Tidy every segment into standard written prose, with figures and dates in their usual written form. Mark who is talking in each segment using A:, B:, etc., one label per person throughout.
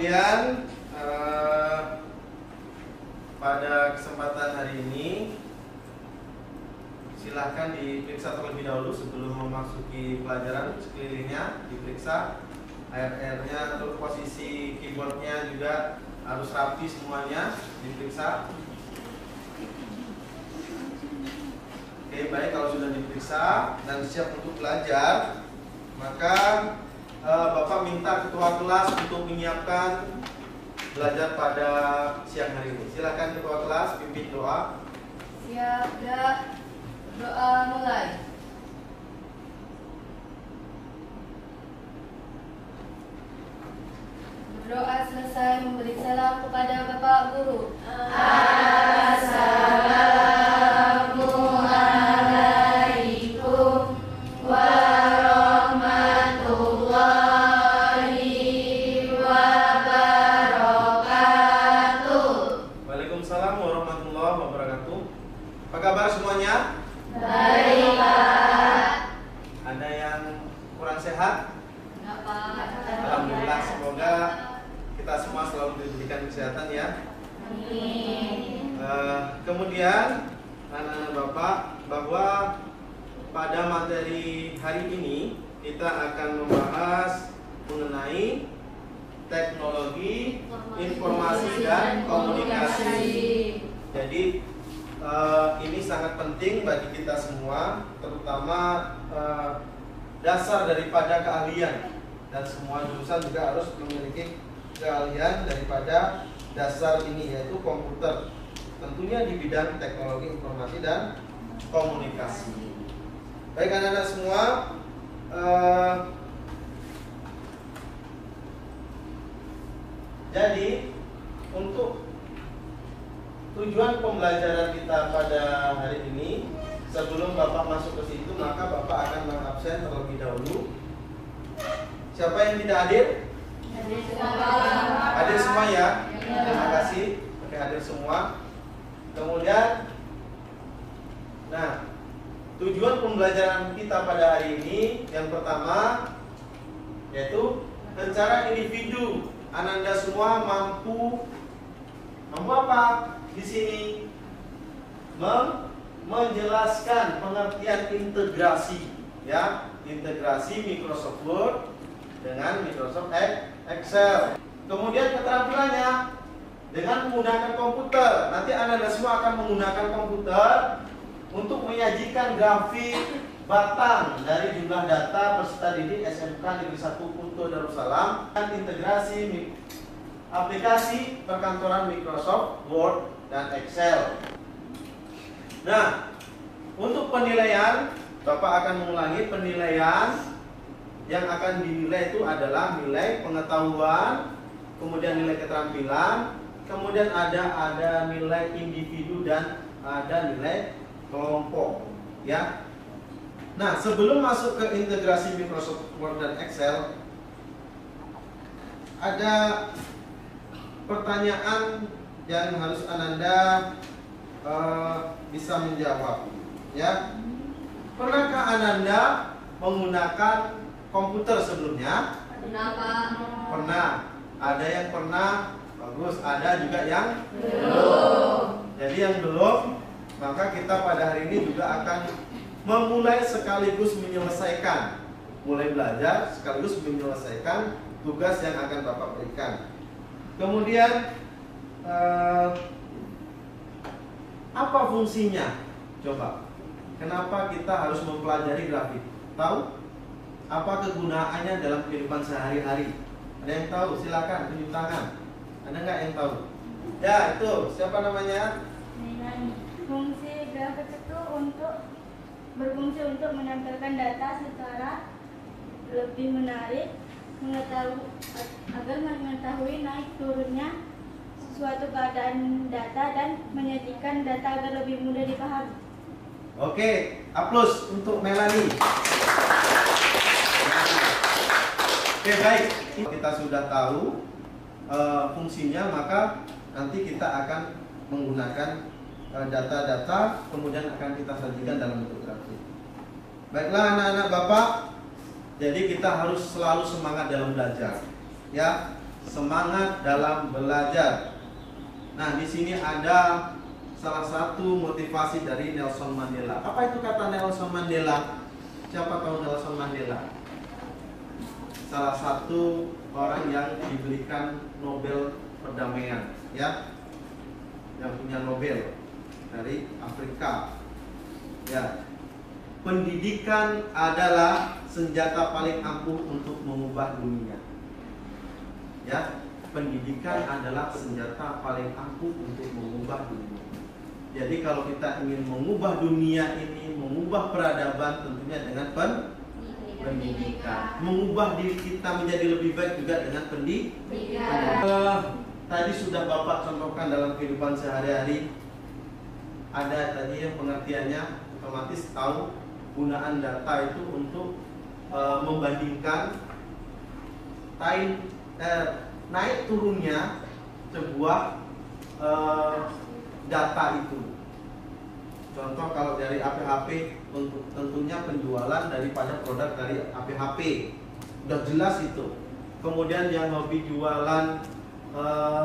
A: kemudian pada kesempatan hari ini silahkan diperiksa terlebih dahulu sebelum memasuki pelajaran. Sekelilingnya diperiksa, layar-layarnya atau posisi keyboardnya juga harus rapi semuanya, diperiksa. Oke, baik, kalau sudah diperiksa dan siap untuk belajar, maka Bapak minta ketua kelas untuk menyiapkan belajar pada siang hari ini. Silakan ketua kelas pimpin doa.
B: Siap, doa mulai. Berdoa selesai, memberi salam kepada Bapak Guru. Assalamualaikum warahmatullahi wabarakatuh.
A: Waalaikumsalam warahmatullahi wabarakatuh. Apa kabar semuanya?
B: Baik, Pak.
A: Ada yang kurang sehat?
B: Enggak, Pak.
A: Alhamdulillah, semoga kita semua selalu diberikan kesehatan ya.
B: Amin.
A: Kemudian anak-anak Bapak, bahwa pada materi hari ini kita akan membahas mengenai teknologi informasi dan komunikasi. Jadi ini sangat penting bagi kita semua, terutama dasar daripada keahlian, dan semua jurusan juga harus memiliki keahlian daripada dasar ini, yaitu komputer, tentunya di bidang teknologi informasi dan komunikasi. Baik anak-anak semua, jadi untuk tujuan pembelajaran kita pada hari ini, sebelum Bapak masuk ke situ, maka Bapak akan mengabsen terlebih dahulu. Siapa yang tidak hadir? Hadir semua ya. Terima kasih. Oke, hadir semua. Kemudian, nah, tujuan pembelajaran kita pada hari ini yang pertama yaitu secara individu Ananda semua mampu apa di sini? Menjelaskan pengertian integrasi, ya, integrasi Microsoft Word dengan Microsoft Excel. Kemudian keterampilannya dengan menggunakan komputer. Nanti Anda semua akan menggunakan komputer untuk menyajikan grafik batang dari jumlah data peserta didik SMK Negeri 1 Kunto Darussalam dan integrasi aplikasi perkantoran Microsoft Word dan Excel. Nah, untuk penilaian, Bapak akan mengulangi penilaian. Yang akan dinilai itu adalah nilai pengetahuan, kemudian nilai keterampilan, kemudian ada nilai individu dan ada nilai kelompok, ya. Nah, sebelum masuk ke integrasi Microsoft Word dan Excel, ada pertanyaan yang harus Ananda bisa menjawab, ya. Pernahkah Ananda menggunakan komputer sebelumnya? Pernah. Ada yang pernah, bagus. Ada juga yang belum. Jadi yang belum, maka kita pada hari ini juga akan memulai sekaligus menyelesaikan, mulai belajar sekaligus menyelesaikan tugas yang akan Bapak berikan. Kemudian apa fungsinya? Coba. Kenapa kita harus mempelajari grafik? Tahu? Apa kegunaannya dalam kehidupan sehari-hari? Ada yang tahu? Silakan tunjuk tangan. Ada nggak yang tahu? Ya, itu siapa namanya?
C: Fungsi grafik itu berfungsi untuk menampilkan data secara lebih menarik, agar mengetahui naik turunnya suatu keadaan data dan menyajikan data agar lebih mudah dipahami.
A: Oke, aplaus untuk Melanie. Oke, baik. Kita sudah tahu fungsinya, maka nanti kita akan menggunakan data-data, kemudian akan kita sajikan dalam bentuk grafik. Baiklah anak-anak Bapak, jadi kita harus selalu semangat dalam belajar, ya. semangat dalam belajar. Nah, di sini ada salah satu motivasi dari Nelson Mandela. Apa itu kata Nelson Mandela? Siapa tahu Nelson Mandela? Salah satu orang yang diberikan Nobel perdamaian, ya, yang punya Nobel dari Afrika. Ya, pendidikan adalah senjata paling ampuh untuk mengubah dunia. Ya, pendidikan adalah senjata paling ampuh untuk mengubah dunia. Jadi kalau kita ingin mengubah dunia ini, mengubah peradaban, tentunya dengan pendidikan. Mengubah diri kita menjadi lebih baik juga dengan pendidikan. Tadi sudah Bapak contohkan dalam kehidupan sehari-hari. Ada tadi yang pengertiannya otomatis tahu gunaan data itu untuk membandingkan naik turunnya sebuah data itu. Contoh kalau dari APHP, untuk tentunya penjualan daripada produk dari APHP udah jelas itu. Kemudian yang hobi jualan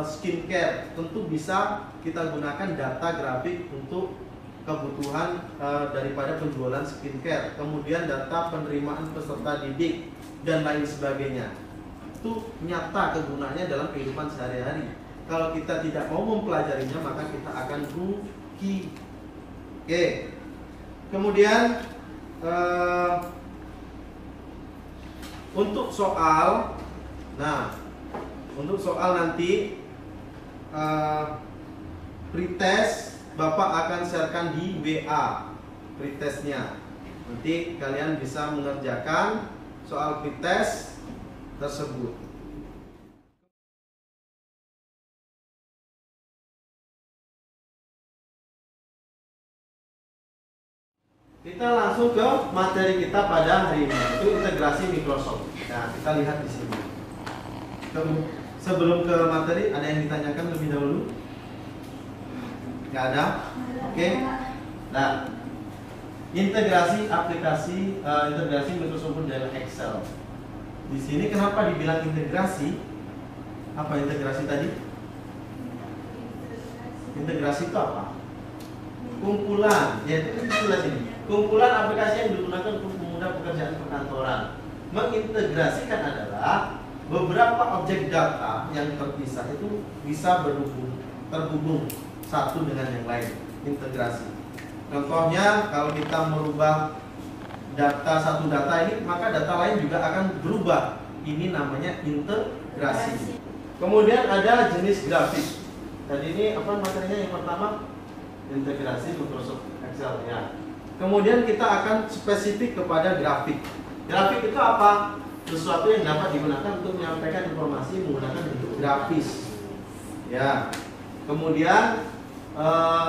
A: skincare, tentu bisa kita gunakan data grafik untuk kebutuhan daripada penjualan skincare. Kemudian data penerimaan peserta didik dan lain sebagainya. Itu nyata kegunaannya dalam kehidupan sehari-hari. Kalau kita tidak mau mempelajarinya, maka kita akan rugi. Oke. Kemudian untuk soal, untuk soal nanti pretest Bapak akan sharekan di WA pretestnya. Nanti kalian bisa mengerjakan soal pretest tersebut. Kita langsung ke materi kita pada hari ini, itu integrasi Microsoft. Nah, kita lihat di sini. Sebelum ke materi, ada yang ditanyakan lebih dahulu? Nggak ada? Oke. Nah, integrasi aplikasi, integrasi Microsoft Word dan Excel. Di sini kenapa dibilang integrasi? Apa integrasi tadi? Integrasi itu apa? Kumpulan, yaitu istilah sini. Kumpulan aplikasi yang digunakan untuk memudahkan pekerjaan perkantoran. Mengintegrasikan adalah beberapa objek data yang terpisah itu bisa terhubung satu dengan yang lain. Integrasi. Contohnya kalau kita merubah satu data ini, maka data lain juga akan berubah. Ini namanya integrasi. Kemudian ada jenis grafik. Tadi ini apa materinya yang pertama? Integrasi Microsoft Excel ya. Kemudian kita akan spesifik kepada grafik. Grafik itu apa? Sesuatu yang dapat digunakan untuk menyampaikan informasi menggunakan bentuk grafis. Ya. Kemudian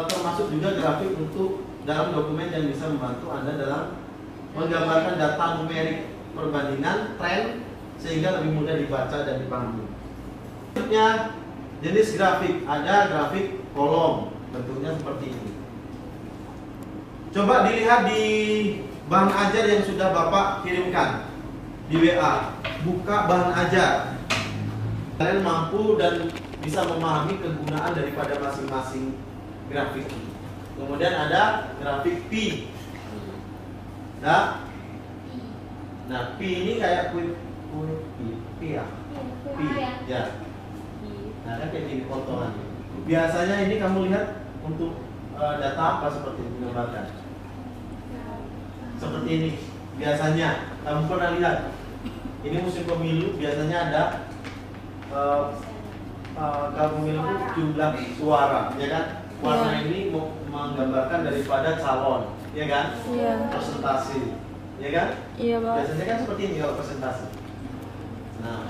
A: termasuk juga grafik untuk dalam dokumen yang bisa membantu Anda dalam menggambarkan data numerik perbandingan tren sehingga lebih mudah dibaca dan dipahami. Selanjutnya jenis grafik, ada grafik kolom, bentuknya seperti ini. Coba dilihat di bahan ajar yang sudah Bapak kirimkan di WA. Buka bahan ajar. Kalian mampu dan bisa memahami kegunaan daripada masing-masing grafik. Kemudian ada grafik P. Nah, P ini kayak P ya. P ya. Nah, kan kayak gini potongan. Biasanya ini kamu lihat untuk data apa seperti ini gambarkan? Seperti ini. Biasanya kamu pernah lihat. Ini musim pemilu biasanya ada kalau pemilu jumlah suara, ya kan? Warna ini menggambarkan daripada calon, ya kan?
C: Iya.
A: Presentasi, ya kan?
C: Iya, Pak.
A: Biasanya kan seperti ini kalau presentasi. Nah,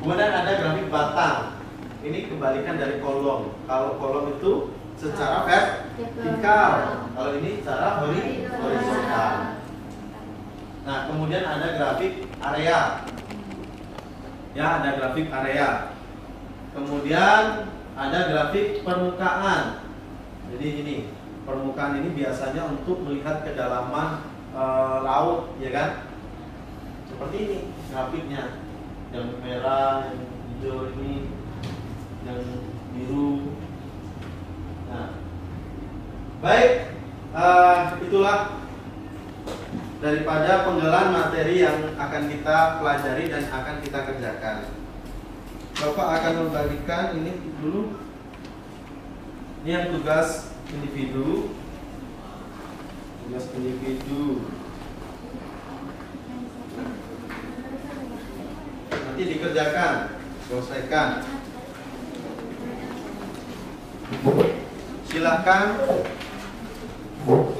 A: kemudian ada grafik batang. Ini kebalikan dari kolom. Kalau kolom itu secara vertikal, kalau ini secara horizontal. Nah, kemudian ada grafik area. Ya, ada grafik area. Kemudian ada grafik permukaan. Jadi ini permukaan ini biasanya untuk melihat kedalaman laut, ya kan? Seperti ini grafiknya. yang merah, yang hijau ini, yang biru. Nah, baik, itulah daripada penggalan materi yang akan kita pelajari dan akan kita kerjakan. Bapak akan membagikan ini dulu. Ini yang tugas individu. Tugas individu. Nanti dikerjakan, selesaikan. Silahkan.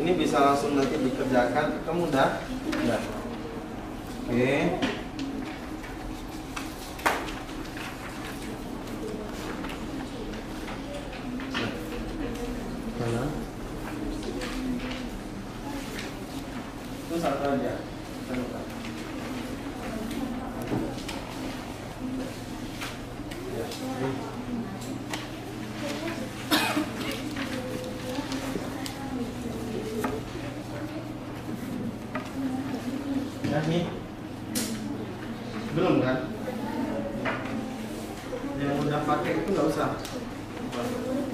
A: Ini bisa langsung nanti dikerjakan. Kamu udah? Udah. Oke. Mana? Itu satu aja. Ya. Ya, nih. Belum kan? Yang udah pakai itu nggak usah.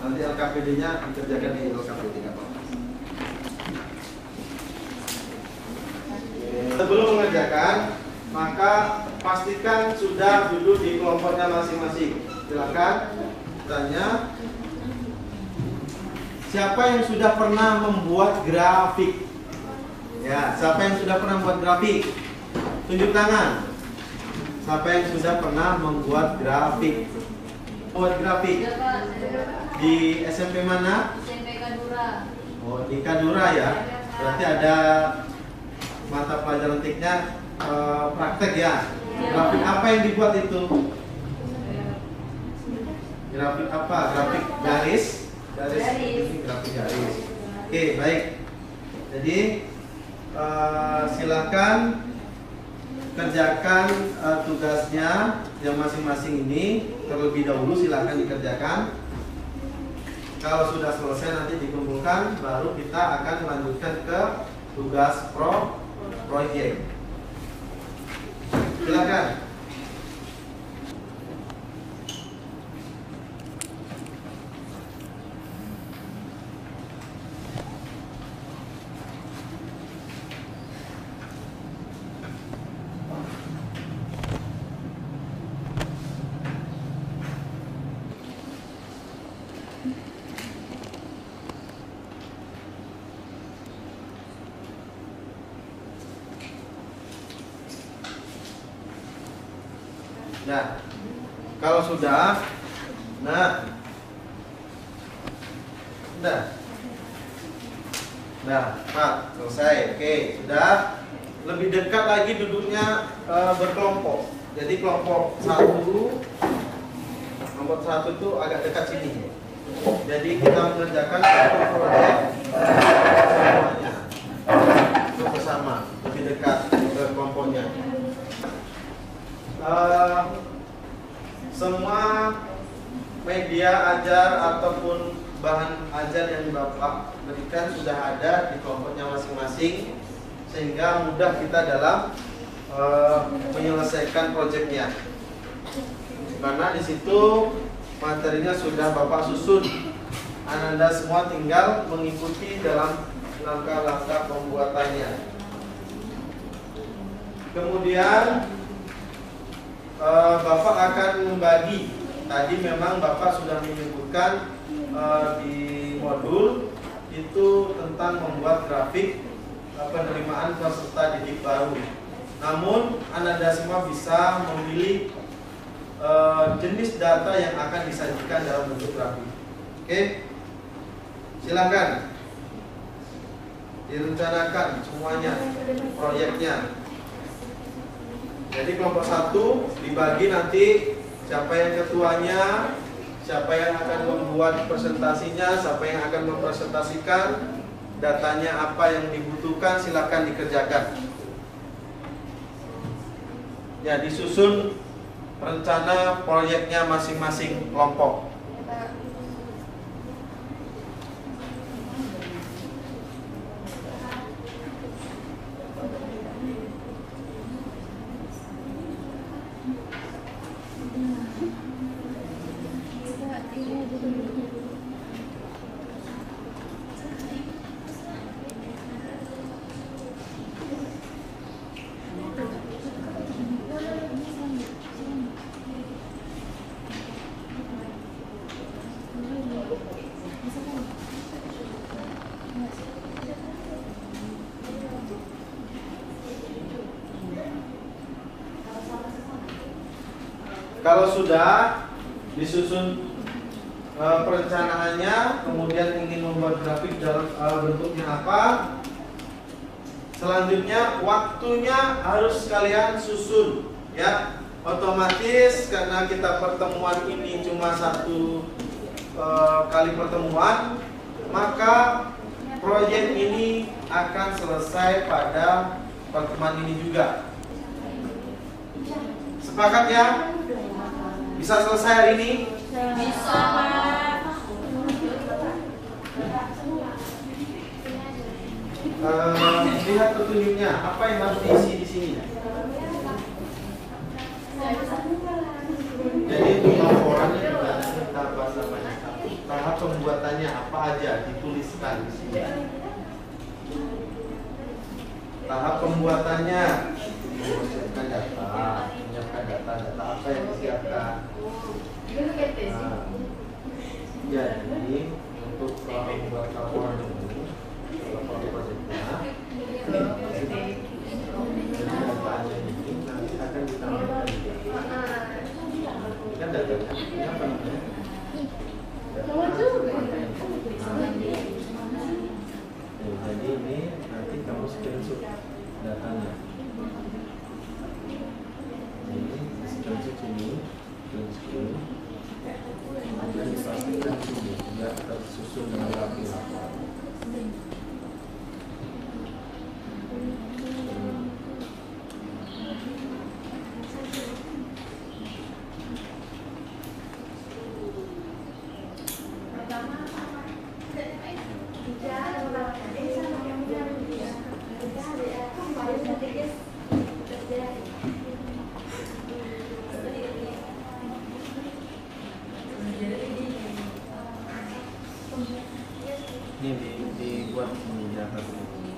A: Nanti LKPD-nya dikerjakan di LKPD nggak apa-apa. Sebelum mengerjakan, maka pastikan sudah duduk di kelompoknya masing-masing. Silakan tanya. Siapa yang sudah pernah membuat grafik? Ya, siapa yang sudah pernah membuat grafik? Tunjuk tangan. Siapa yang sudah pernah membuat grafik? Membuat grafik di SMP mana?
B: SMP Kadura.
A: Oh, di Kadura ya. Berarti ada mata pelajaran tekniknya praktek ya. Grafik apa yang dibuat itu? Grafik apa? Grafik garis. Ini grafik garis. Oke, baik. Jadi silakan kerjakan tugasnya yang masing-masing ini terlebih dahulu. Silakan dikerjakan. Kalau sudah selesai nanti dikumpulkan, baru kita akan melanjutkan ke tugas proyek. Silakan. Nah, kalau sudah, nah, Pak, selesai. Oke, sudah. Lebih dekat lagi duduknya berkelompok. Jadi kelompok satu itu agak dekat sini. Jadi kita mengerjakan satu proyek semuanya. Itu bersama, lebih dekat ke kelompoknya. Semua media ajar ataupun bahan ajar yang Bapak berikan sudah ada di kelompoknya masing-masing, sehingga mudah kita dalam menyelesaikan proyeknya. Karena di situ materinya sudah Bapak susun, Anda semua tinggal mengikuti dalam langkah-langkah pembuatannya. Kemudian Bapak akan membagi. Tadi memang Bapak sudah menyebutkan di modul itu tentang membuat grafik penerimaan peserta didik baru. Namun Anda semua bisa memilih jenis data yang akan disajikan dalam bentuk grafik. Oke, silakan direncanakan semuanya proyeknya. Jadi kelompok satu dibagi nanti siapa yang ketuanya, siapa yang akan membuat presentasinya, siapa yang akan mempresentasikan, datanya apa yang dibutuhkan, silakan dikerjakan. Ya, disusun rencana proyeknya masing-masing kelompok. Kalau sudah disusun perencanaannya, kemudian ingin membuat grafik dalam bentuknya apa, selanjutnya waktunya harus kalian susun, ya. Otomatis karena kita pertemuan ini cuma satu kali pertemuan, maka proyek ini akan selesai pada pertemuan ini juga. Sepakat ya? Bisa selesai hari ini?
C: Bisa, Pak.
A: Lihat petunjuknya, apa yang harus diisi di sini? Jadi untuk laporan ini kita bahas namanya. Tahap pembuatannya apa aja dituliskan di sini. Tahap pembuatannya menyiapkan data apa yang disiapkan. Jadi untuk membuat laporan ini, laporan proyeknya, datanya ini nanti akan ditampilkan di sini. Kan datanya, ini apa namanya? Jadi ini nanti kamu screenshot datanya. Ini screenshot sini, screen. Kemudian dipastikan sini, tidak tersusun dengan rapi. Ini dibuat di atas ini.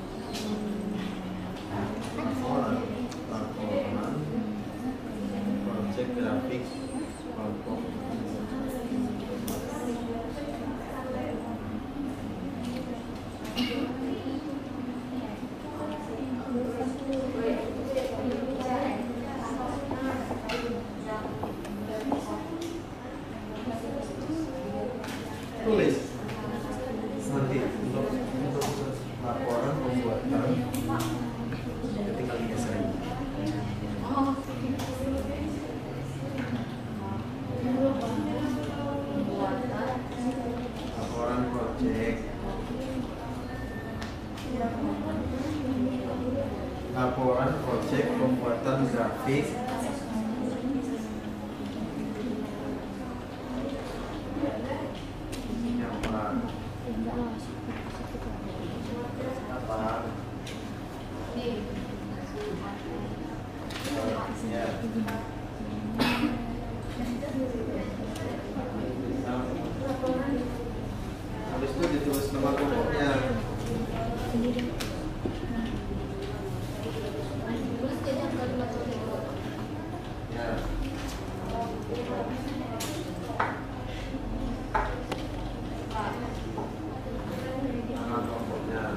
A: Laporan project grafik kelompok. Tulis nanti untuk laporan pembuatan tinggal digeser ini. Laporan project, laporan project pembuatan grafik habis itu ditulis nama kelompoknya. Ya. Nama kelompoknya.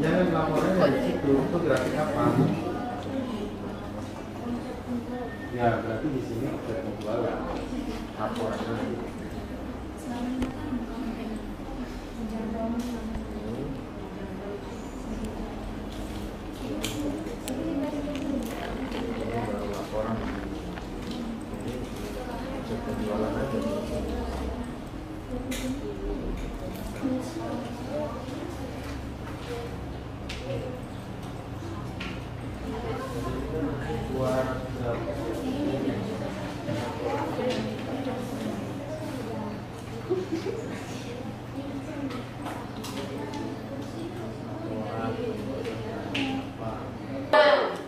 A: Jangan laporannya dari situ, itu grafik apa? Ya, berarti di sini ada penjualan laporan nanti. Laporan ini penjualan aja. Buat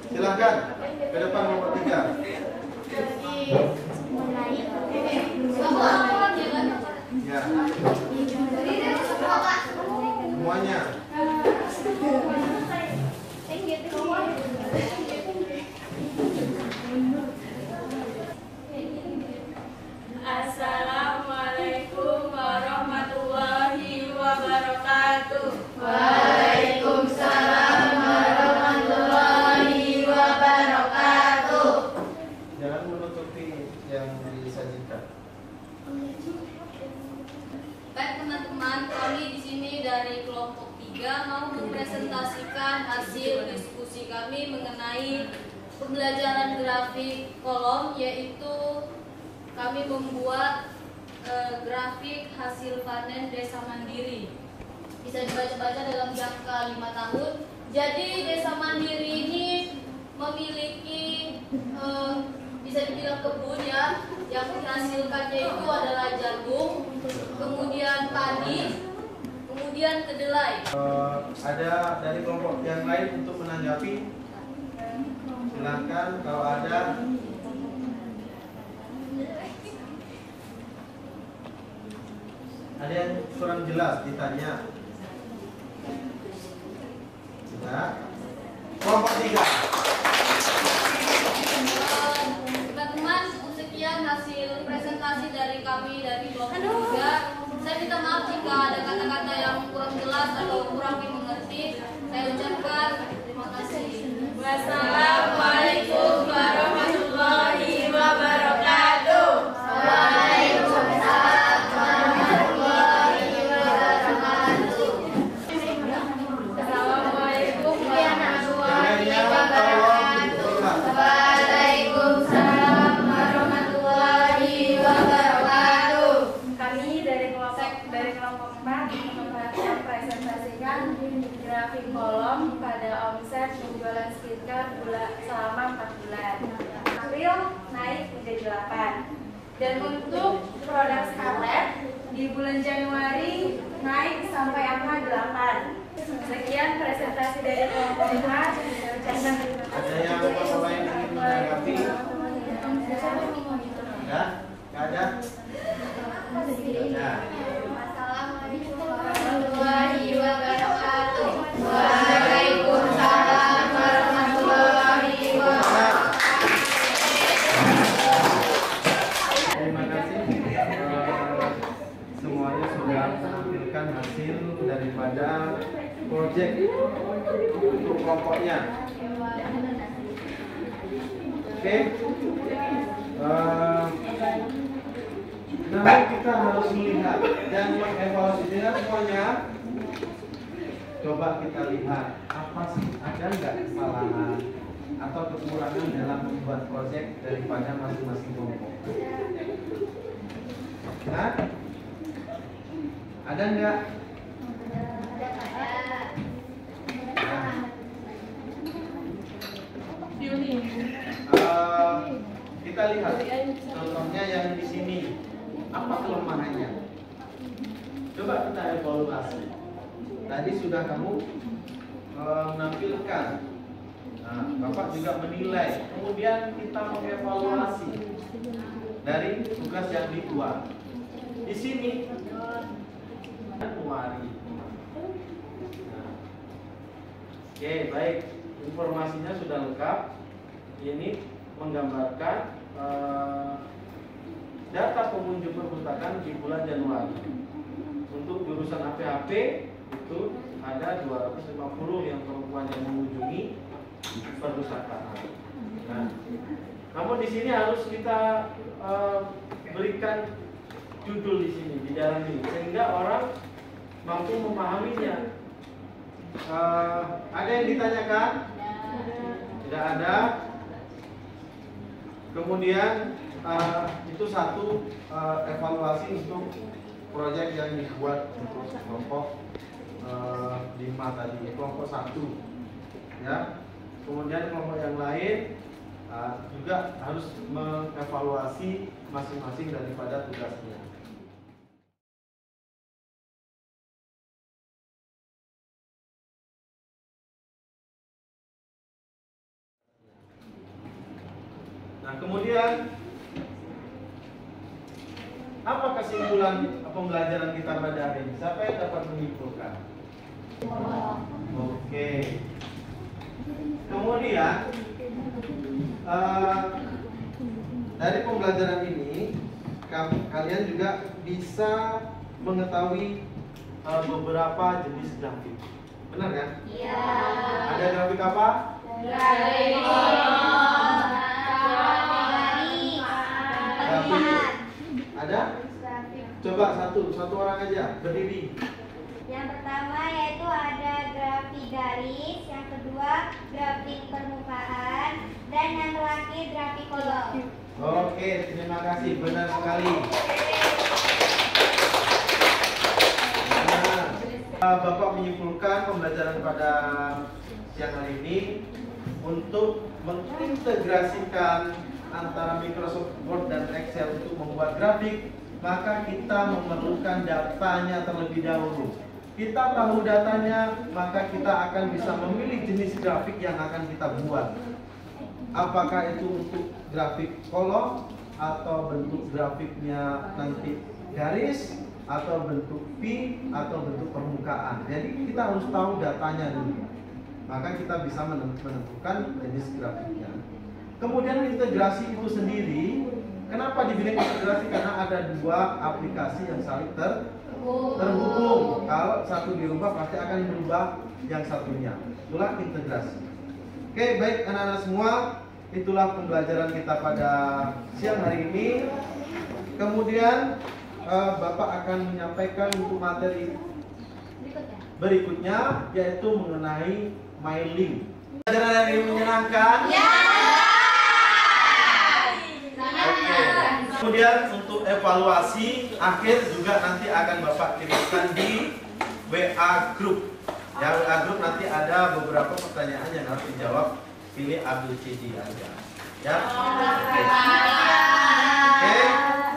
A: Silakan ke depan nomor 3. Ya. Semuanya.
C: Assalamualaikum warahmatullahi wabarakatuh.
B: Waalaikumsalam warahmatullahi wabarakatuh.
A: Jangan menutupi yang disajikan.
B: Baik teman-teman, kami di sini dari kelompok 3 mau mempresentasikan hasil diskusi kami mengenai pembelajaran grafik kolom, yaitu kami membuat grafik hasil panen desa mandiri. Bisa dibaca-baca dalam jangka 5 tahun. Jadi desa mandiri ini memiliki bisa dibilang kebun ya, yang menghasilkannya itu adalah jagung, kemudian padi, kemudian kedelai.
A: Ada dari kelompok yang lain untuk menanggapi? Silakan kalau ada. Ada yang kurang jelas ditanya. Tidak. Kelompok 3.
B: Teman-teman, sekian hasil presentasi dari kami dari kelompok 3. Saya minta maaf jika ada kata-kata yang kurang jelas atau kurang dimengerti. Saya ucapkan terima kasih.
C: Wassalamualaikum warahmatullahi wabarakatuh.
B: Waalaikumsalam warahmatullahi wabarakatuh.
C: Assalamualaikum
B: warahmatullahi wabarakatuh. Waalaikumsalam warahmatullahi wabarakatuh.
C: Kami dari kelompok 4 mempresentasikan grafik kolom pada omset penjualan skincare selama 4 bulan. April naik menjadi 8. Dan untuk produk Scarlett di bulan Januari naik sampai angka 8. Sekian presentasi dari kelompok 4.
A: Ada yang kelompok lain ingin menanggapi? Ya? Nggak ada? Ya.
B: Assalamualaikum warahmatullahi wabarakatuh. Waalaikumsalam warahmatullahi wabarakatuh.
A: Terima kasih. Semuanya sudah menampilkan hasil daripada proyek untuk kelompoknya. Oke. Namun kita harus melihat dan mengevaluasi dengan semuanya. Coba kita lihat apa sih, ada nggak kesalahan atau kekurangan dalam membuat proyek daripada masing-masing kelompok. Nah, ada nggak? Kita lihat contohnya yang di sini, apa kelemahannya? Coba kita evaluasi. Tadi sudah kamu menampilkan, nah, Bapak juga menilai. Kemudian kita mengevaluasi dari tugas yang dibuat. Di sini Januari. Nah, oke, baik. Informasinya sudah lengkap. Ini menggambarkan data pengunjung perpustakaan di bulan Januari. Untuk jurusan APHP itu ada 250 yang perempuan yang mengunjungi perpustakaan. Nah, namun di sini harus kita berikan judul di sini di dalam ini sehingga orang mampu memahaminya. Ada yang ditanyakan? Tidak ada. Kemudian itu satu evaluasi untuk proyek yang dibuat untuk kelompok 5 tadi, kelompok 1 ya. Kemudian kelompok yang lain juga harus mengevaluasi masing-masing daripada tugasnya. kemudian apa kesimpulan pembelajaran kita pada hari ini? Siapa yang dapat menyimpulkan? Oke. Kemudian dari pembelajaran ini kalian juga bisa mengetahui beberapa jenis grafik. Benar kan?
C: Iya.
A: Ada grafik apa?
C: Grafik
A: Ada? Coba satu orang aja berdiri.
D: Yang pertama yaitu ada grafik garis, yang kedua grafik permukaan, dan yang terakhir grafik kolom.
A: Oke, terima kasih, benar sekali. Nah, Bapak menyimpulkan pembelajaran pada siang hari ini untuk mengintegrasikan antara Microsoft Word dan Excel untuk membuat grafik, maka kita memerlukan datanya terlebih dahulu. Kita tahu datanya, maka kita akan bisa memilih jenis grafik yang akan kita buat. Apakah itu untuk grafik kolom atau bentuk grafiknya nanti garis atau bentuk V atau bentuk permukaan. Jadi kita harus tahu datanya dulu. Maka kita bisa menentukan jenis grafiknya. Kemudian integrasi itu sendiri, kenapa dibilang integrasi? Karena ada dua aplikasi yang saling terhubung. Kalau satu dirubah pasti akan merubah yang satunya. Itulah integrasi. Oke, baik anak-anak semua, itulah pembelajaran kita pada siang hari ini. Kemudian Bapak akan menyampaikan untuk materi berikutnya, yaitu mengenai mailing. Pembelajaran hari ini menyenangkan? Ya. Oke. Kemudian untuk evaluasi akhir juga nanti akan Bapak kirimkan di WA Group. Ya, WA Group nanti ada beberapa pertanyaan yang harus dijawab. Pilih ABCD aja. Ya. Oke.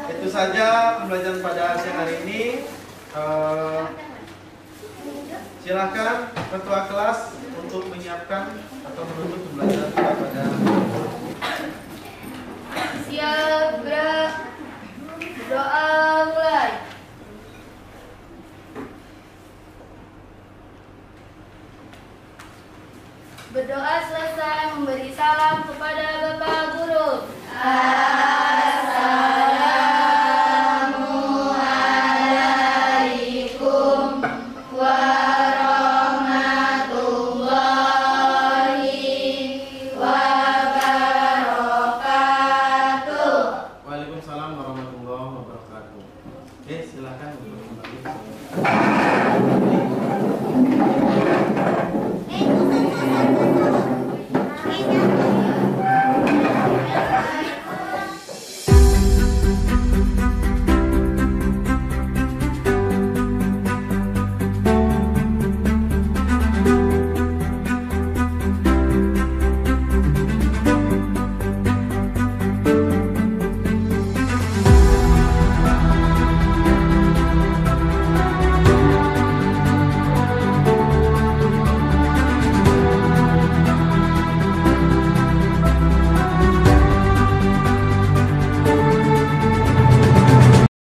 A: Itu saja pembelajaran pada siang hari ini. Silakan ketua kelas untuk menyiapkan atau menutup pembelajaran kita pada
B: Siap, gerak. Doa mulai. Berdoa selesai, memberi salam kepada Bapak Guru. Assalamualaikum warahmatullahi wabarakatuh.
A: Waalaikumsalam warahmatullahi wabarakatuh. Oke, silakan untuk kembali.